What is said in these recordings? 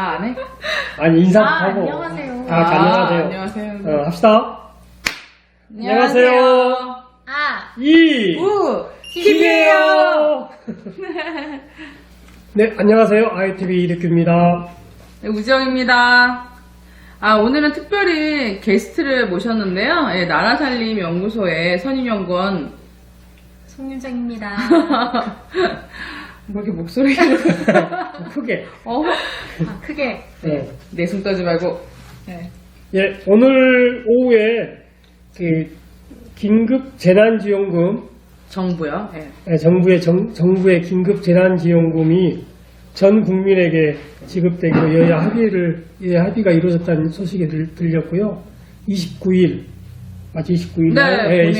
안 해? 아니, 인사하고. 안녕하세요. 안녕하세요. 안녕하세요. 합시다. 안녕하세요. 팀이에요. 네, 안녕하세요. ITV 이덕규입니다. 네, 우지영입니다. 오늘은 특별히 게스트를 모셨는데요. 예, 나라살림 연구소의 선임연구원. 송윤정입니다. 뭐 이렇게 목소리가 크게. 크게. 네. 내숭 떠지 말고. 네. 예, 오늘 오후에 그 긴급 재난지원금, 정부요. 예. 정부의 긴급 재난지원금이 전 국민에게 지급되기로 여야 합의가 이루어졌다는 소식이 들렸고요. 29일, 맞지? 29일. 네,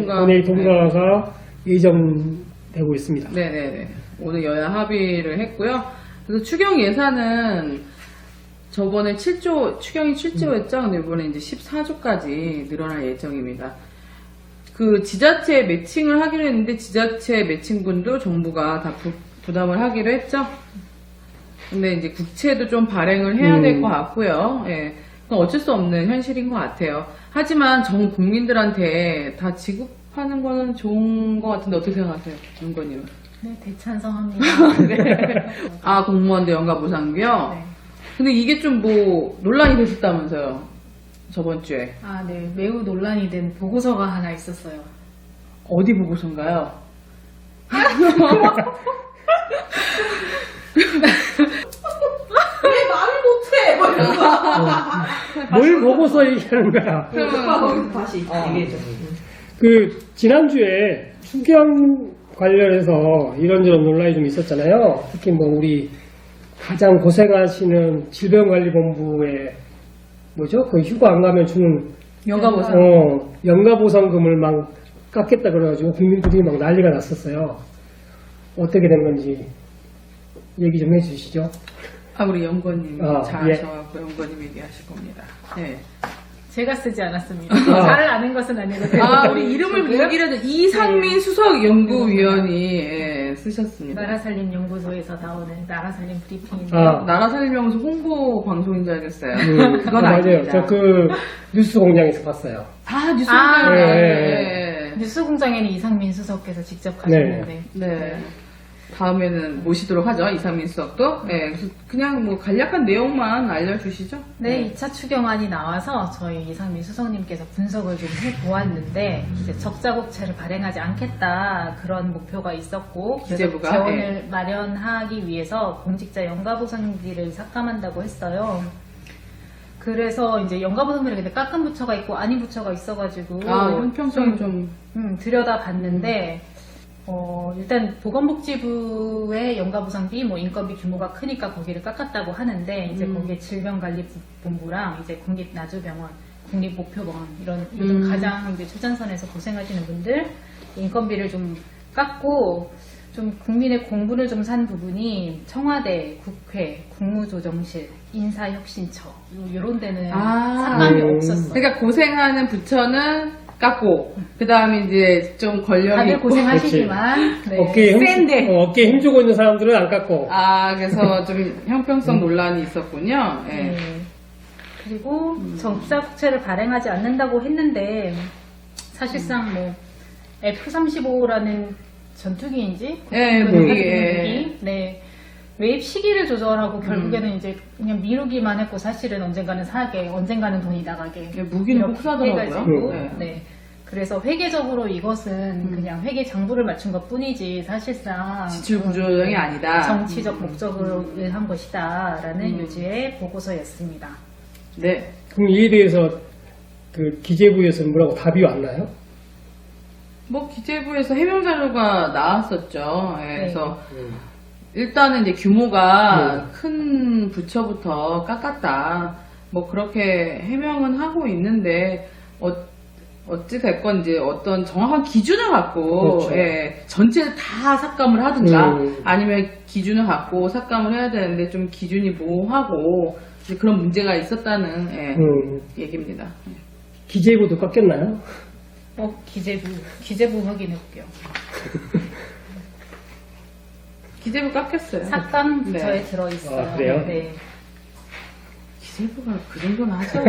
본회의 통과가 예정되고 있습니다. 네네네. 오늘 여야 합의를 했고요. 그래서 추경 예산은 저번에 추경이 7조였죠? 근데 이번에 이제 14조까지 늘어날 예정입니다. 그 지자체 매칭을 하기로 했는데 지자체 매칭분도 정부가 다 부담을 하기로 했죠? 근데 이제 국채도 좀 발행을 해야 될 것 같고요. 예. 그건 어쩔 수 없는 현실인 것 같아요. 하지만 전 국민들한테 다 지급하는 거는 좋은 것 같은데 어떻게 생각하세요? 윤건님은? 네, 대찬성합니다. 네. 공무원들 연가보상비요? 네. 근데 이게 좀 뭐 논란이 됐었다면서요? 저번 주에. 네. 매우 논란이 된 보고서가 하나 있었어요. 어디 보고서인가요? 왜 말을 못해? 뭘 보고서 얘기하는 거야? 다시 얘기해줘. 지난주에 추경 관련해서 이런저런 논란이 좀 있었잖아요. 특히 뭐 우리 가장 고생하시는 질병관리본부의 그 휴가 안 가면 주는 연가보상. 연가보상금을 막 깎겠다 그래가지고 국민들이 막 난리가 났었어요. 어떻게 된 건지 얘기 좀 해주시죠. 우리 연구원님 잘 예. 아셔갖고 연구원님 얘기하실 겁니다. 네. 제가 쓰지 않았습니다. 잘 아는 것은 아니거든요. 우리 이름을 얘기를 해도 이상민 수석 연구위원이 쓰셨습니다. 나라살림 연구소에서 나오는 나라살림 브리핑. 나라살림연구소 홍보 방송인 줄 알겠어요. 그건 맞아요. 아닙니다. 저 뉴스 공장에서 봤어요. 뉴스 네. 뉴스 공장에는 이상민 수석께서 직접 가셨는데. 네. 다음에는 모시도록 하죠. 이상민 수석도. 네. 그래서 그냥 뭐 간략한 내용만 알려주시죠. 네, 2차 추경안이 나와서 저희 이상민 수석님께서 분석을 좀 해보았는데 이제 적자국채를 발행하지 않겠다 그런 목표가 있었고 그래서 기재부가 재원을 마련하기 위해서 공직자 연가보상비를 삭감한다고 했어요. 그래서 이제 연가보상비를 근데 깎은 부처가 있고 아닌 부처가 있어가지고 형평성이 좀 들여다봤는데 일단 보건복지부의 연가보상비, 인건비 규모가 크니까 거기를 깎았다고 하는데, 이제 거기에 질병관리본부랑 이제 국립나주병원, 국립목표병원, 요즘 가장 이제 최전선에서 고생하시는 분들, 인건비를 좀 깎고, 좀 국민의 공분을 좀 산 부분이 청와대, 국회, 국무조정실, 인사혁신처, 요런 데는 삭감이 없었어요. 그러니까 고생하는 부처는 깎고, 그 다음에 이제 좀 권력이 다들 있고. 고생하시지만, 네. 어깨에 힘주고 있는 사람들은 안 깎고. 그래서 좀 형평성 논란이 있었군요. 네. 네. 그리고 적자국채를 발행하지 않는다고 했는데 사실상 F-35라는 전투기인지 네, 무기. 네. 매입 시기를 조절하고 결국에는 이제 그냥 미루기만 했고 사실은 언젠가는 사게, 언젠가는 돈이 나가게. 무기는 꼭 사더라고요. 해가지고, 네. 그래서 회계적으로 이것은 그냥 회계 장부를 맞춘 것 뿐이지 사실상 지출 구조조정이 아니다. 정치적 목적을 한 것이다라는 요지의 보고서였습니다. 네. 그럼 이에 대해서 기재부에서는 뭐라고 답이 왔나요? 기재부에서 해명 자료가 나왔었죠. 네. 그래서 일단은 이제 규모가 큰 부처부터 깎았다. 그렇게 해명은 하고 있는데, 어찌됐건 이제 어떤 정확한 기준을 갖고, 그렇죠. 전체를 다 삭감을 하든가, 아니면 기준을 갖고 삭감을 해야 되는데, 좀 기준이 모호하고, 이제 그런 문제가 있었다는, 얘기입니다. 기재부도 깎였나요? 기재부 확인해볼게요. 기재부 깎였어요. 삭감 부처에 들어있어요. 그래요? 네. 기재부가 그 정도는 하죠.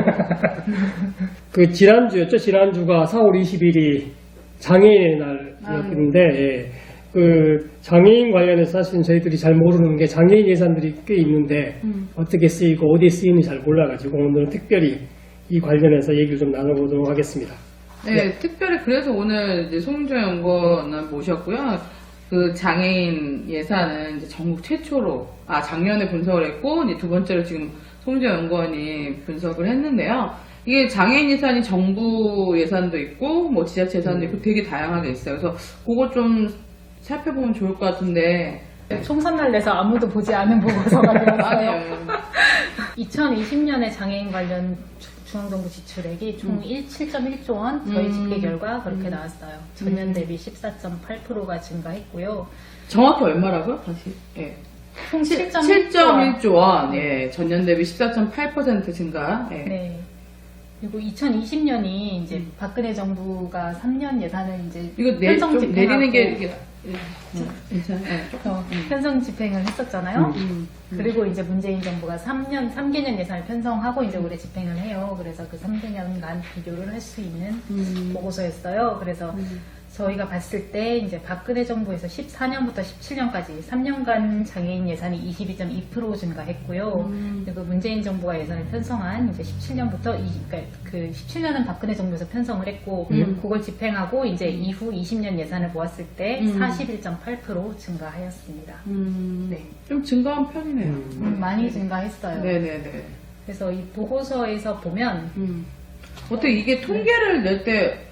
그 지난주였죠. 지난주가 4월 20일이 장애인의 날이었는데 예. 그 장애인 관련해서 사실은 저희들이 잘 모르는 게 장애인 예산들이 꽤 있는데 어떻게 쓰이고 어디에 쓰이는지 잘 몰라가지고 오늘은 특별히 이 관련해서 얘기를 좀 나눠보도록 하겠습니다. 네, 특별히 그래서 오늘 이제 송윤정 연구원을 모셨고요. 그 장애인 예산은 이제 전국 최초로, 작년에 분석을 했고, 이제 두 번째로 지금 송윤정 연구원이 분석을 했는데요. 이게 장애인 예산이 정부 예산도 있고, 뭐 지자체 예산도 있고 되게 다양하게 있어요. 그래서 그거 좀 살펴보면 좋을 것 같은데. 총선날 내서 아무도 보지 않은 보고서가 되었어요. 아니요. 2020년에 장애인 관련 중앙정부 지출액이 총 7.1조 원, 저희 집계 결과 그렇게 나왔어요. 전년 대비 14.8%가 증가했고요. 정확히 얼마라고요? 다시. 예. 총 7.1조 원. 7.1조 원. 예. 전년 대비 14.8% 증가. 예. 네. 그리고 2020년이 이제 박근혜 정부가 3년 예산을 이제 이거 편성 좀 집행하고 내리는 게 이게 괜찮아요. 예, 조금. 편성 집행을 했었잖아요. 그리고 이제 문재인 정부가 3개년 예산을 편성하고 이제 올해 집행을 해요. 그래서 그 3개년간 비교를 할 수 있는 보고서였어요. 그래서 저희가 봤을 때 이제 박근혜 정부에서 14년부터 17년까지 3년간 장애인 예산이 22.2% 증가했고요. 그리고 문재인 정부가 예산을 편성한 이제 17년부터 그러니까 그 17년은 박근혜 정부에서 편성을 했고 그걸 집행하고 이제 이후 20년 예산을 보았을 때 41.8% 증가하였습니다. 네. 좀 증가한 편이네요. 많이 증가했어요. 네네네. 그래서 이 보고서에서 보면 어떻게 이게 통계를 낼 때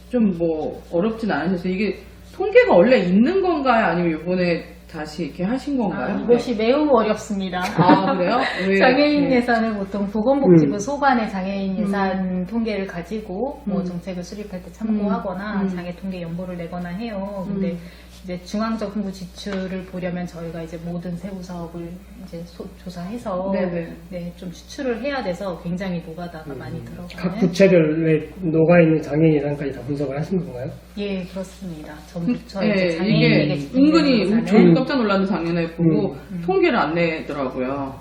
좀 뭐 어렵진 않으셨어요? 이게 통계가 원래 있는 건가요? 아니면 이번에 다시 이렇게 하신 건가요? 이것이 매우 어렵습니다. 아, 그래요? 왜? 장애인 네. 예산을 보통 보건복지부 소관의 장애인 예산 통계를 가지고 뭐 정책을 수립할 때 참고하거나 장애 통계 연보를 내거나 해요. 근데 이제 중앙정부 지출을 보려면 저희가 이제 모든 세부 사업을 이제 조사해서 네네. 네, 좀 추출을 해야 돼서 굉장히 노가다가 많이 각 들어가는. 부처별에 녹아있는 장애인 예산까지 다 분석을 하신 건가요? 예, 그렇습니다. 전부 저희 예, 이제 장애인에게 이게 집행되는 은근히 예산을 저는 깜짝 놀랐는데 작년에 보고 통계를 안 내더라고요.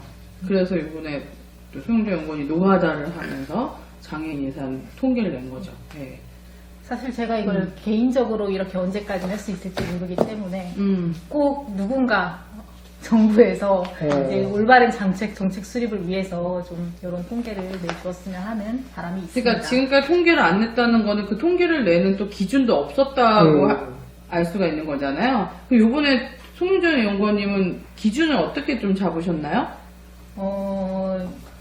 그래서 이번에 또 송영조 연구원이 노가다를 하면서 장애인 예산 통계를 낸 거죠. 예. 사실 제가 이걸 개인적으로 이렇게 언제까지 할 수 있을지 모르기 때문에 음. 꼭 누군가 정부에서 이제 올바른 정책 수립을 위해서 좀 이런 통계를 내주었으면 하는 바람이 있습니다. 그러니까 지금까지 통계를 안 냈다는 거는 그 통계를 내는 또 기준도 없었다고 알 수가 있는 거잖아요. 그럼 이번에 송윤정 연구원님은 기준을 어떻게 좀 잡으셨나요?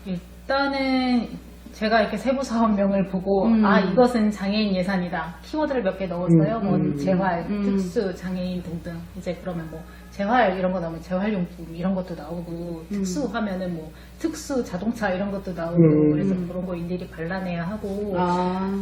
일단은 제가 이렇게 세부 사업명을 보고 이것은 장애인 예산이다. 키워드를 몇 개 넣었어요. 뭐 재활, 특수, 장애인 등등. 이제 그러면 뭐 재활 이런 거 나오면 재활용품 이런 것도 나오고 특수 하면은 뭐 특수 자동차 이런 것도 나오고 그래서 그런 거 일일이 발라내야 하고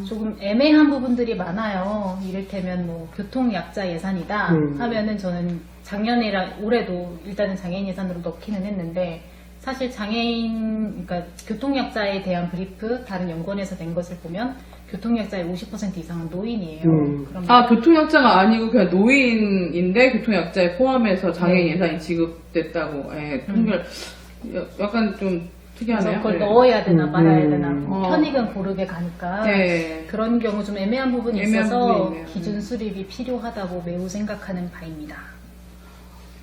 조금 애매한 부분들이 많아요. 이를테면 뭐 교통약자 예산이다 하면은 저는 작년이랑 올해도 일단은 장애인 예산으로 넣기는 했는데 사실 장애인, 그러니까 교통약자에 대한 브리프, 다른 연구원에서 낸 것을 보면 교통약자의 50% 이상은 노인이에요. 그럼 교통약자가 아니고 그냥 노인인데 교통약자에 포함해서 장애인 예산이 지급됐다고. 예, 통계를 약간 좀 그래서 특이하네요. 그걸 네. 넣어야 되나 말아야 되나 편익은 고르게 가니까 네. 그런 경우 좀 애매한 부분이 애매한 있어서 부분이 있네요. 기준 수립이 필요하다고 매우 생각하는 바입니다.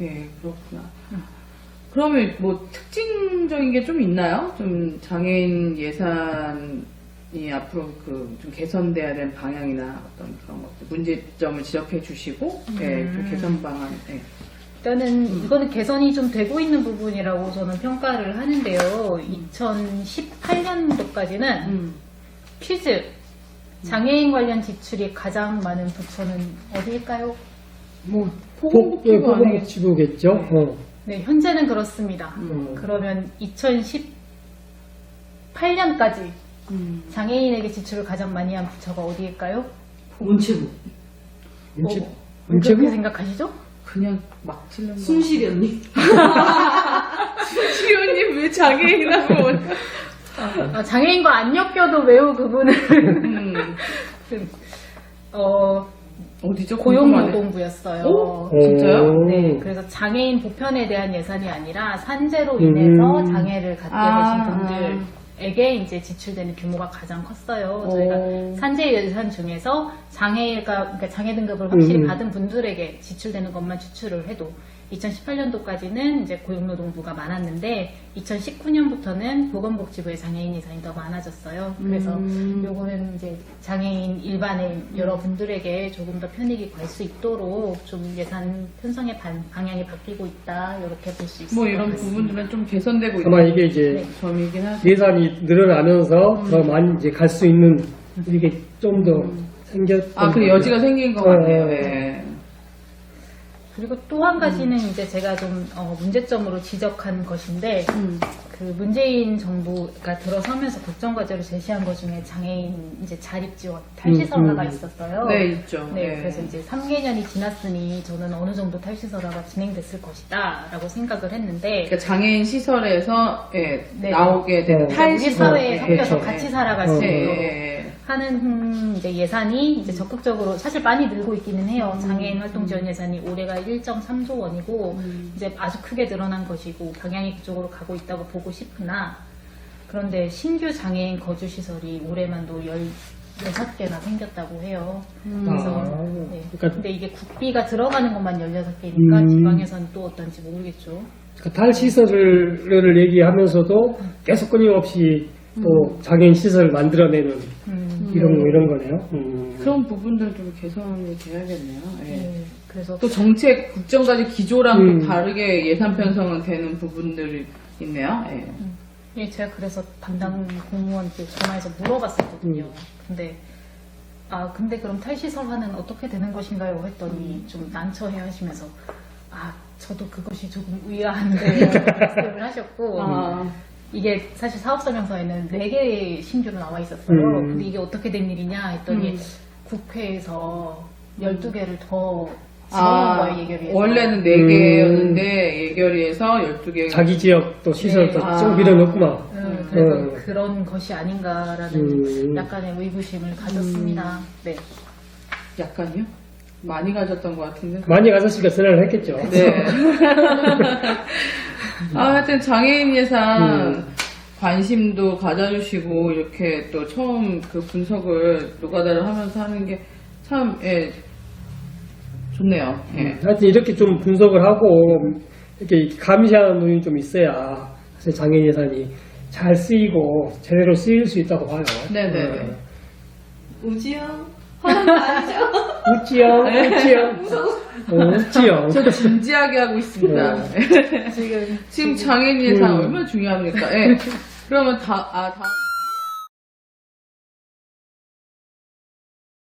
예, 그렇구나. 그러면 뭐 특징적인 게 좀 있나요? 좀 장애인 예산이 앞으로 그 좀 개선돼야 될 방향이나 어떤 그런 것들 문제점을 지적해 주시고, 예, 좀 개선 방안. 예. 일단은 이거는 개선이 좀 되고 있는 부분이라고 저는 평가를 하는데요. 2018년도까지는 퀴즈 장애인 관련 지출이 가장 많은 부처는 어디일까요? 뭐 보건복지부 안에 보건복지부겠죠. 네, 현재는 그렇습니다. 그러면 2018년까지 장애인에게 지출을 가장 많이 한 부처가 어디일까요? 문체부. 그렇게 문체부? 생각하시죠? 그냥 막 찔른 거. 순실이 언니. 시원님 왜 장애인하고 장애인과 안 엮여도 매우 그분을 어디죠? 궁금하네. 고용노동부였어요. 오? 진짜요? 네, 그래서 장애인 보편에 대한 예산이 아니라 산재로 인해서 장애를 갖게 되신 분들에게 이제 지출되는 규모가 가장 컸어요. 저희가 산재 예산 중에서 그러니까 장애 등급을 확실히 받은 분들에게 지출되는 것만 지출을 해도 2018년도까지는 이제 고용노동부가 많았는데 2019년부터는 보건복지부의 장애인 예산이 더 많아졌어요. 그래서 요거는 이제 장애인 일반의 여러분들에게 조금 더 편익이 갈 수 있도록 좀 예산 편성의 방향이 바뀌고 있다 이렇게 볼 수 있을 뭐 것 이런 같습니다. 부분들은 좀 개선되고 있는 아마 이게 이제 점이긴 하죠. 예산이 늘어나면서 더 많이 이제 갈 수 있는 이게 좀 더 생겼던 그 여지가 생긴 것 같네요. 네. 네. 그리고 또 한 가지는 이제 제가 좀 문제점으로 지적한 것인데 그 문재인 정부가 들어서면서 국정과제로 제시한 것 중에 장애인 이제 자립 지원 탈시설화가 있었어요. 네, 있죠. 네, 네. 그래서 이제 3개년이 지났으니 저는 어느 정도 탈시설화가 진행됐을 것이다라고 생각을 했는데 그러니까 장애인 시설에서 예, 네. 나오게 되는 네. 우리 탈시설. 사회에 섞여서 그렇죠. 같이 살아갈 수 예, 있도록 예, 예. 하는 이제 예산이 이제 적극적으로 사실 많이 늘고 있기는 해요. 장애인 활동 지원 예산이 올해가 1.3조 원이고 이제 아주 크게 늘어난 것이고 방향이 그쪽으로 가고 있다고 보고 싶으나 그런데 신규 장애인 거주 시설이 올해만도 16개나 생겼다고 해요. 그래서 네. 그러니까- 근데 이게 국비가 들어가는 것만 16개니까 지방에서는 또 어떤지 모르겠죠. 그 탈시설을 얘기하면서도 계속 끊임없이 또 장애인 시설을 만들어내는 이런 거네요. 그런 부분들 좀 개선이 돼야겠네요. 예. 네, 그래서 또 정책 국정과제 기조랑 또 음. 다르게 예산 편성은 되는 부분들이 있네요. 예. 예, 제가 그래서 담당 공무원께 전화해서 물어봤었거든요. 근데 그럼 탈시설화는 어떻게 되는 것인가요? 했더니 좀 난처해 하시면서 저도 그것이 조금 의아한데 말씀을 하셨고 이게 사실 사업설명서에는 4개의 신규로 나와 있었어요. 근데 이게 어떻게 된 일이냐 했더니 국회에서 12개를 더 집어넣은 거예요, 예결위에서. 원래는 4개였는데 예결위에서 12개. 자기 지역 또 시설도 네. 좀 밀어넣구만. 그래서 그런 것이 아닌가라는 약간의 의구심을 가졌습니다. 네. 약간요? 많이 가졌던 것 같은데. 많이 가졌으니까 전화를 했겠죠. 네. 하여튼 장애인 예산 관심도 가져주시고 이렇게 또 처음 그 분석을 노가다를 하면서 하는 게 참 좋네요. 예. 하여튼 이렇게 좀 분석을 하고 이렇게 감시하는 눈이 좀 있어야 사실 장애인 예산이 잘 쓰이고 제대로 쓰일 수 있다고 봐요. 네네. 우지영? 화난 거 아니죠? 우찌영, 우찌영. 저 진지하게 하고 있습니다. 지금 지금 장애인 예산 얼마나 중요합니까? 예. 그러면 다음